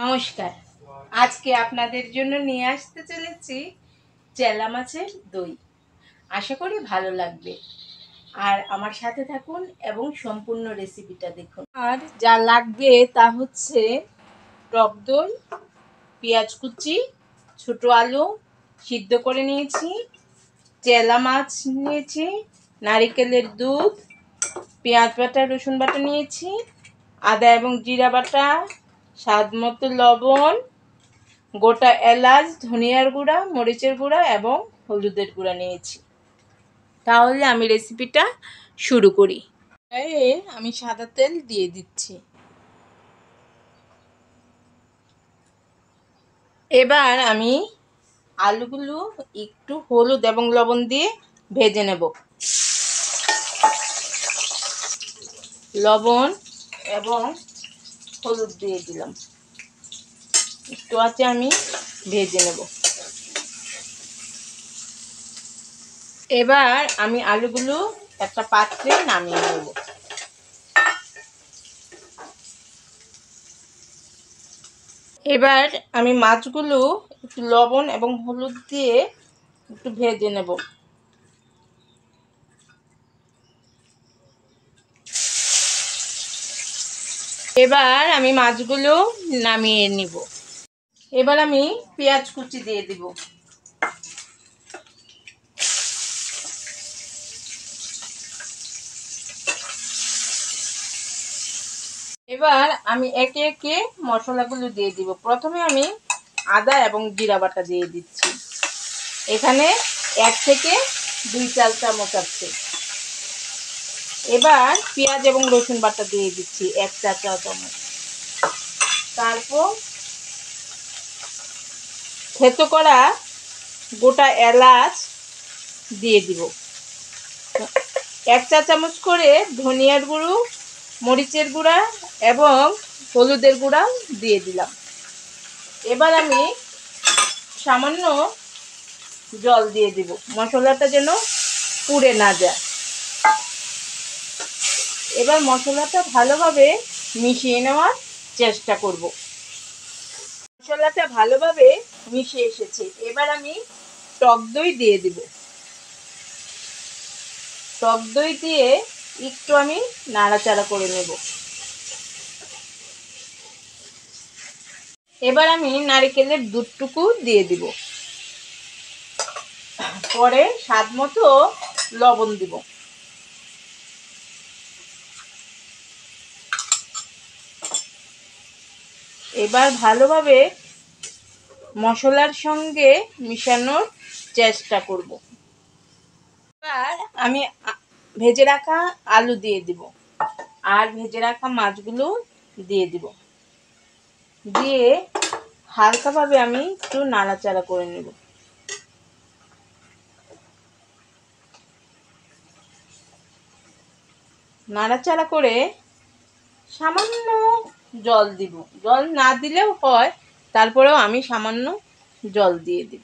নমস্কার। আজকে আপনাদের জন্য নিয়ে আসতে চলেছি চেলা মাছের দই। আশা করি ভালো লাগবে, আর আমার সাথে থাকুন এবং সম্পূর্ণ রেসিপিটা দেখুন। আর যা লাগবে তা হচ্ছে টক দই, পেঁয়াজ কুচি, ছোট আলু সিদ্ধ করে নিয়েছি, চেলা মাছ নিয়েছি, নারিকেলের দুধ, পেঁয়াজ বাটা, রসুন বাটা নিয়েছি, আদা এবং জিরা বাটা, স্বাদ মতো লবণ, গোটা এলাচ, ধনিয়ার গুঁড়া, মরিচের গুঁড়া এবং হলুদের গুঁড়া নিয়েছি। তাহলে আমি রেসিপিটা শুরু করি। আমি সাদা তেল দিয়ে দিচ্ছি। এবার আমি আলুগুলো একটু হলুদ এবং লবণ দিয়ে ভেজে নেব। লবণ এবং হলুদ দিয়ে দিলাম, একটু আছে আমি ভেজে নেব। এবার আমি আলুগুলো একটা পাত্রে নামিয়ে নেব। এবার আমি মাছগুলো একটু লবণ এবং হলুদ দিয়ে একটু ভেজে নেব। এবার আমি মাছগুলো নামিয়ে নিব। এবার আমি পেঁয়াজ কুচি দিয়ে দিব। এবার আমি একে একে মশলাগুলো দিয়ে দিব। প্রথমে আমি আদা এবং জিরা বাটা দিয়ে দিচ্ছি। এখানে 1 থেকে 2 চা-চামচ আছে। এবার পেঁয়াজ এবং রসুন বাটা দিয়ে দিচ্ছি 1 চা-চামচ। তারপর থেতো করা গোটা এলাচ দিয়ে দিব। 1 চা-চামচ করে ধনিয়ার গুঁড়ো, মরিচের গুঁড়া এবং হলুদের গুঁড়া দিয়ে দিলাম। এবার আমি সামান্য জল দিয়ে দিব, মশলাটা যেন পুড়ে না যায়। এবার মশলাটা ভালোভাবে মিশিয়ে নেওয়ার চেষ্টা করব। মশলাটা ভালোভাবে মিশে এসেছে। এবার আমি টক দই দিয়ে দিব। টক দই দিয়ে একটু আমি নাড়াচাড়া করে নেব। এবার আমি নারকেলের দুধটুকু দিয়ে দিব। পরে স্বাদ মতো লবণ দিব। এবার ভালোভাবে মশলার সঙ্গে মিশানোর চেষ্টা করব। এবার আমি ভেজে রাখা আলু দিয়ে দিব, আর ভেজে রাখা মাছগুলো দিয়ে দিব। দিয়ে হালকাভাবে আমি একটু নাড়াচাড়া করে নেব। নাড়াচাড়া করে সামান্য জল দিব। জল না দিলেও হয়, তারপরেও আমি সামান্য জল দিয়ে দিব।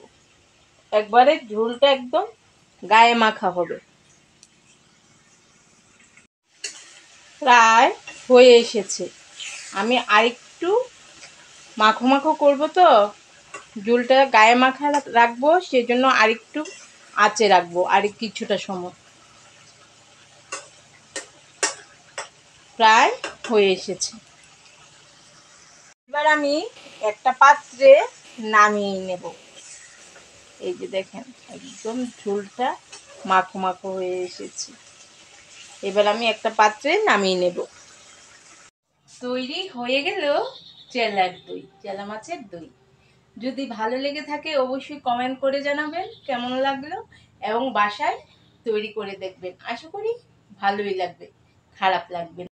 একবারে ঝোলটা একদম গায়ে মাখা হবে। প্রায় হয়ে এসেছে। আমি আরেকটু মাখো মাখো করবো, তো ঝোলটা গায়ে মাখা রাখবো, সেজন্য আরেকটু আঁচে রাখবো আর কিছুটা সময়। প্রায় হয়ে এসেছে। এবার আমি একটা পাত্রে নামিয়ে নেব। এই যে দেখেন, একদম ঝোলটা মাখো মাখো হয়ে এসেছে। এবার আমি একটা পাত্রে নামিয়ে নেব। তৈরি হয়ে গেল চেলার দই, চেলা মাছের দই। যদি ভালো লেগে থাকে অবশ্যই কমেন্ট করে জানাবেন কেমন লাগলো, এবং বাসায় তৈরি করে দেখবেন। আশা করি ভালোই লাগবে, খারাপ লাগবে না।